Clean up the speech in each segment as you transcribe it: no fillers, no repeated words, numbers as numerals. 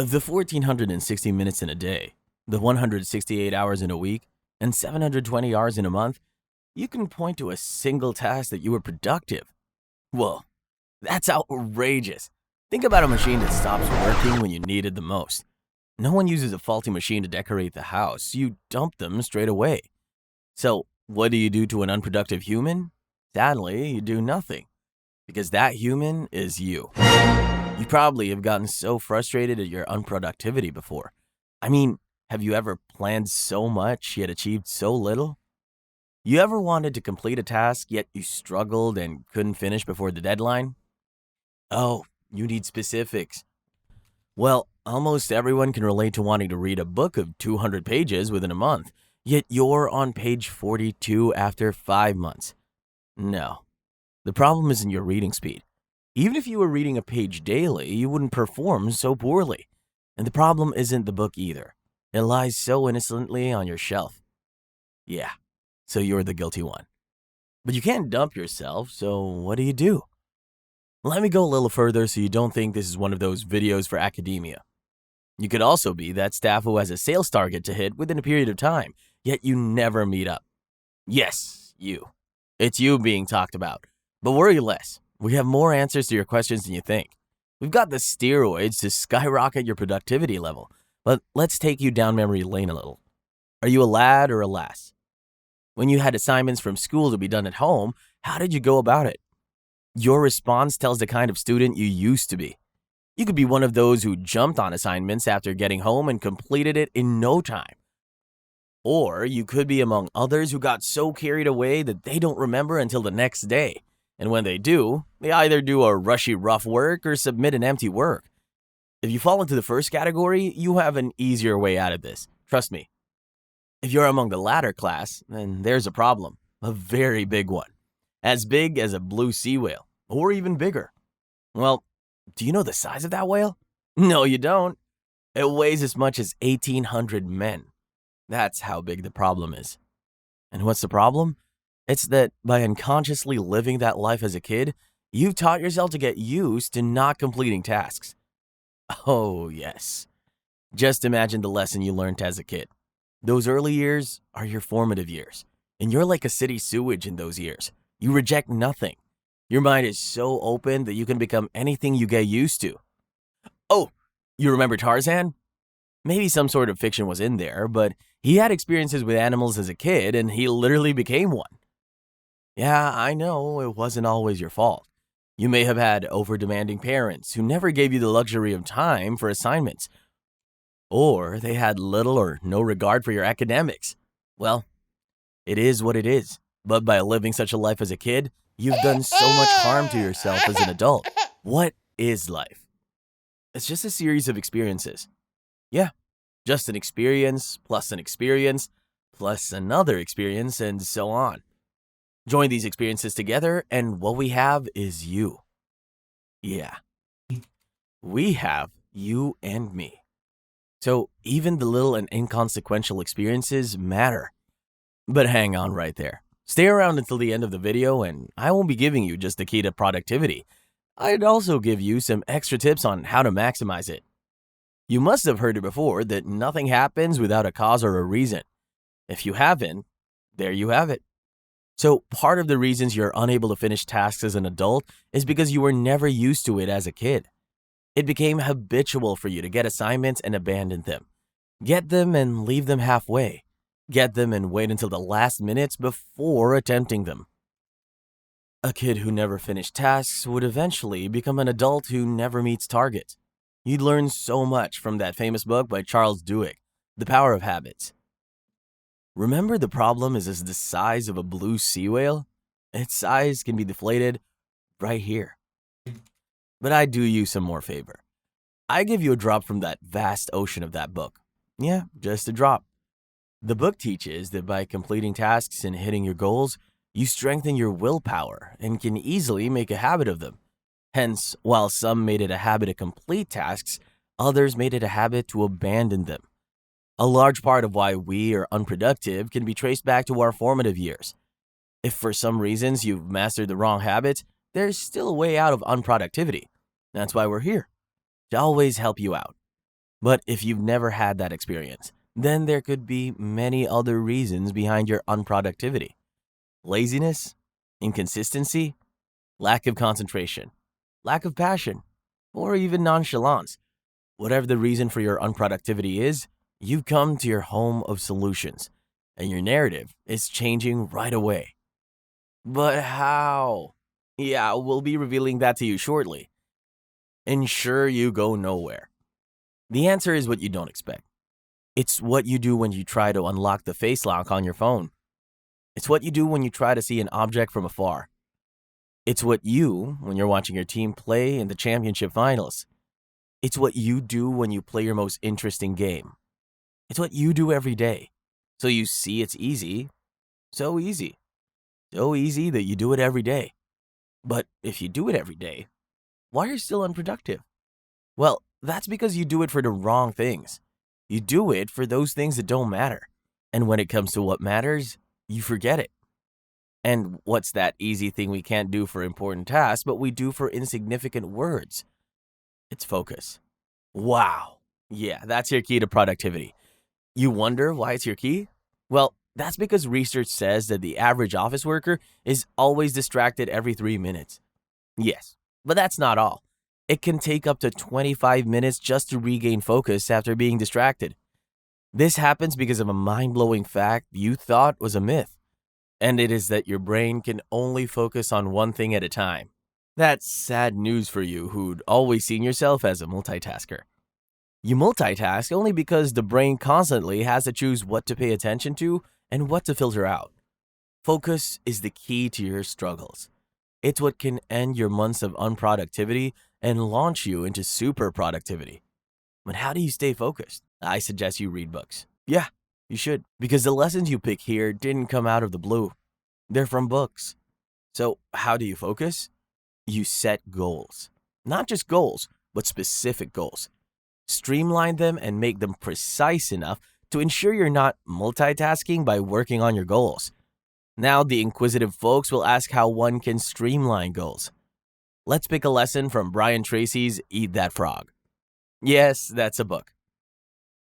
Of the 1,460 minutes in a day, the 168 hours in a week, and 720 hours in a month, you can point to a single task that you were productive. Whoa, that's outrageous. Think about a machine that stops working when you need it the most. No one uses a faulty machine to decorate the house. You dump them straight away. So, what do you do to an unproductive human? Sadly, you do nothing. Because that human is you. You probably have gotten so frustrated at your unproductivity before. I mean, have you ever planned so much yet achieved so little? You ever wanted to complete a task yet you struggled and couldn't finish before the deadline? Oh, you need specifics. Well, almost everyone can relate to wanting to read a book of 200 pages within a month, yet you're on page 42 after 5 months. No, the problem isn't your reading speed. Even if you were reading a page daily, you wouldn't perform so poorly. And the problem isn't the book either. It lies so innocently on your shelf. Yeah, so you're the guilty one. But you can't dump yourself, so what do? Let me go a little further so you don't think this is one of those videos for academia. You could also be that staff who has a sales target to hit within a period of time, yet you never meet up. Yes, you. It's you being talked about. But worry less. We have more answers to your questions than you think. We've got the steroids to skyrocket your productivity level, but let's take you down memory lane a little. Are you a lad or a lass? When you had assignments from school to be done at home, how did you go about it? Your response tells the kind of student you used to be. You could be one of those who jumped on assignments after getting home and completed it in no time. Or you could be among others who got so carried away that they don't remember until the next day. And when they do, they either do a rushy rough work or submit an empty work. If you fall into the first category, you have an easier way out of this. Trust me. If you're among the latter class, then there's a problem. A very big one. As big as a blue sea whale, or even bigger. Well, do you know the size of that whale? No, you don't. It weighs as much as 1,800 men. That's how big the problem is. And what's the problem? It's that by unconsciously living that life as a kid, you've taught yourself to get used to not completing tasks. Oh, yes. Just imagine the lesson you learned as a kid. Those early years are your formative years, and you're like a city sewage in those years. You reject nothing. Your mind is so open that you can become anything you get used to. Oh, you remember Tarzan? Maybe some sort of fiction was in there, but he had experiences with animals as a kid, and he literally became one. Yeah, I know it wasn't always your fault. You may have had over-demanding parents who never gave you the luxury of time for assignments, or they had little or no regard for your academics. Well, it is what it is, but by living such a life as a kid, you've done so much harm to yourself as an adult. What is life? It's just a series of experiences. Yeah, just an experience, plus another experience, and so on. Join these experiences together, and what we have is you. Yeah, we have you and me. So even the little and inconsequential experiences matter. But hang on right there. Stay around until the end of the video, and I won't be giving you just the key to productivity. I'd also give you some extra tips on how to maximize it. You must have heard it before that nothing happens without a cause or a reason. If you haven't, there you have it. So part of the reasons you're unable to finish tasks as an adult is because you were never used to it as a kid. It became habitual for you to get assignments and abandon them. Get them and leave them halfway. Get them and wait until the last minutes before attempting them. A kid who never finished tasks would eventually become an adult who never meets targets. You'd learn so much from that famous book by Charles Duhigg, The Power of Habits. Remember, the problem is the size of a blue sea whale? Its size can be deflated right here. But I do you some more favor. I give you a drop from that vast ocean of that book. Yeah, just a drop. The book teaches that by completing tasks and hitting your goals, you strengthen your willpower and can easily make a habit of them. Hence, while some made it a habit to complete tasks, others made it a habit to abandon them. A large part of why we are unproductive can be traced back to our formative years. If for some reasons you've mastered the wrong habits, there's still a way out of unproductivity. That's why we're here, to always help you out. But if you've never had that experience, then there could be many other reasons behind your unproductivity: laziness, inconsistency, lack of concentration, lack of passion, or even nonchalance. Whatever the reason for your unproductivity is, you've come to your home of solutions, and your narrative is changing right away. But how? Yeah, we'll be revealing that to you shortly. Ensure you go nowhere. The answer is what you don't expect. It's what you do when you try to unlock the face lock on your phone. It's what you do when you try to see an object from afar. It's what when you're watching your team play in the championship finals. It's what you do when you play your most interesting game. It's what you do every day. So you see it's easy. So easy. So easy that you do it every day. But if you do it every day, why are you still unproductive? Well, that's because you do it for the wrong things. You do it for those things that don't matter. And when it comes to what matters, you forget it. And what's that easy thing we can't do for important tasks, but we do for insignificant words? It's focus. Wow. Yeah, that's your key to productivity. You wonder why it's your key? Well, that's because research says that the average office worker is always distracted every 3 minutes. Yes, but that's not all. It can take up to 25 minutes just to regain focus after being distracted. This happens because of a mind-blowing fact you thought was a myth, and it is that your brain can only focus on one thing at a time. That's sad news for you who'd always seen yourself as a multitasker. You multitask only because the brain constantly has to choose what to pay attention to and what to filter out. Focus is the key to your struggles. It's what can end your months of unproductivity and launch you into super productivity. But how do you stay focused? I suggest you read books. Yeah, you should, because the lessons you pick here didn't come out of the blue. They're from books. So how do you focus? You set goals. Not just goals, but specific goals. Streamline them and make them precise enough to ensure you're not multitasking by working on your goals. Now, the inquisitive folks will ask how one can streamline goals. Let's pick a lesson from Brian Tracy's Eat That Frog. Yes, that's a book.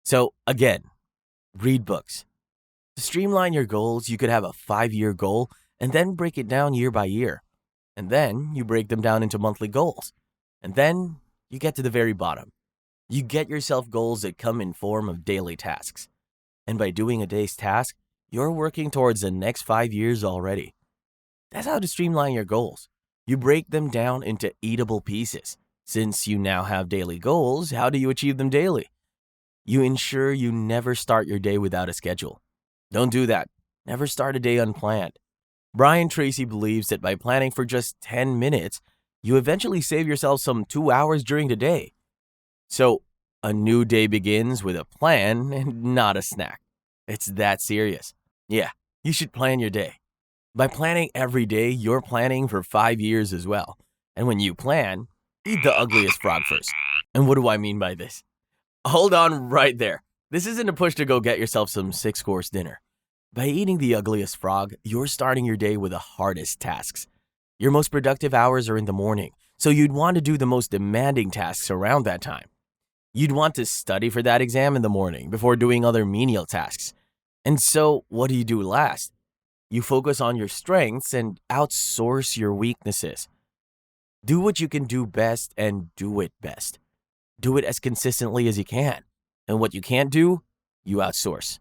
So, again, read books. To streamline your goals, you could have a 5-year goal and then break it down year by year. And then you break them down into monthly goals. And then you get to the very bottom. You get yourself goals that come in form of daily tasks. And by doing a day's task, you're working towards the next 5 years already. That's how to streamline your goals. You break them down into eatable pieces. Since you now have daily goals, how do you achieve them daily? You ensure you never start your day without a schedule. Don't do that. Never start a day unplanned. Brian Tracy believes that by planning for just 10 minutes, you eventually save yourself some 2 hours during the day. So, a new day begins with a plan and not a snack. It's that serious. Yeah, you should plan your day. By planning every day, you're planning for 5 years as well. And when you plan, eat the ugliest frog first. And what do I mean by this? Hold on right there. This isn't a push to go get yourself some 6-course dinner. By eating the ugliest frog, you're starting your day with the hardest tasks. Your most productive hours are in the morning, so you'd want to do the most demanding tasks around that time. You'd want to study for that exam in the morning before doing other menial tasks. And so, what do you do last? You focus on your strengths and outsource your weaknesses. Do what you can do best and do it best. Do it as consistently as you can. And what you can't do, you outsource.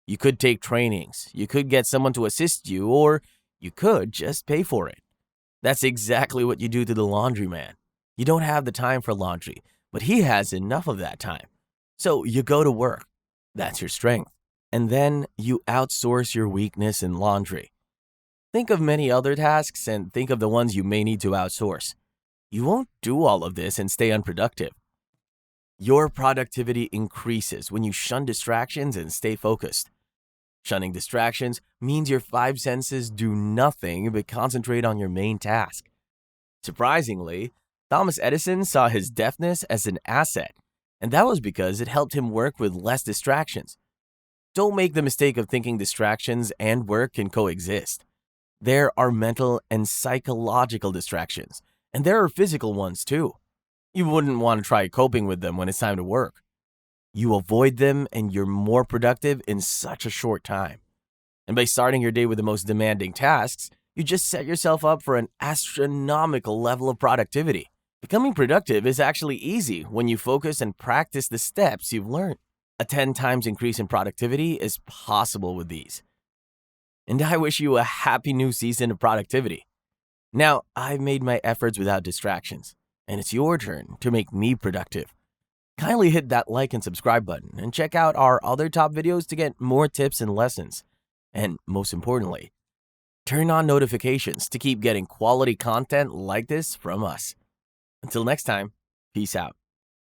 You could take trainings, you could get someone to assist you, or you could just pay for it. That's exactly what you do to the laundryman. You don't have the time for laundry, but he has enough of that time. So you go to work. That's your strength. And then you outsource your weakness in laundry. Think of many other tasks and think of the ones you may need to outsource. You won't do all of this and stay unproductive. Your productivity increases when you shun distractions and stay focused. Shunning distractions means your 5 senses do nothing but concentrate on your main task. Surprisingly, Thomas Edison saw his deafness as an asset, and that was because it helped him work with less distractions. Don't make the mistake of thinking distractions and work can coexist. There are mental and psychological distractions, and there are physical ones too. You wouldn't want to try coping with them when it's time to work. You avoid them and you're more productive in such a short time. And by starting your day with the most demanding tasks, you just set yourself up for an astronomical level of productivity. Becoming productive is actually easy when you focus and practice the steps you've learned. A 10 times increase in productivity is possible with these. And I wish you a happy new season of productivity. Now, I've made my efforts without distractions, and it's your turn to make me productive. Kindly hit that like and subscribe button and check out our other top videos to get more tips and lessons. And most importantly, turn on notifications to keep getting quality content like this from us. Until next time, peace out.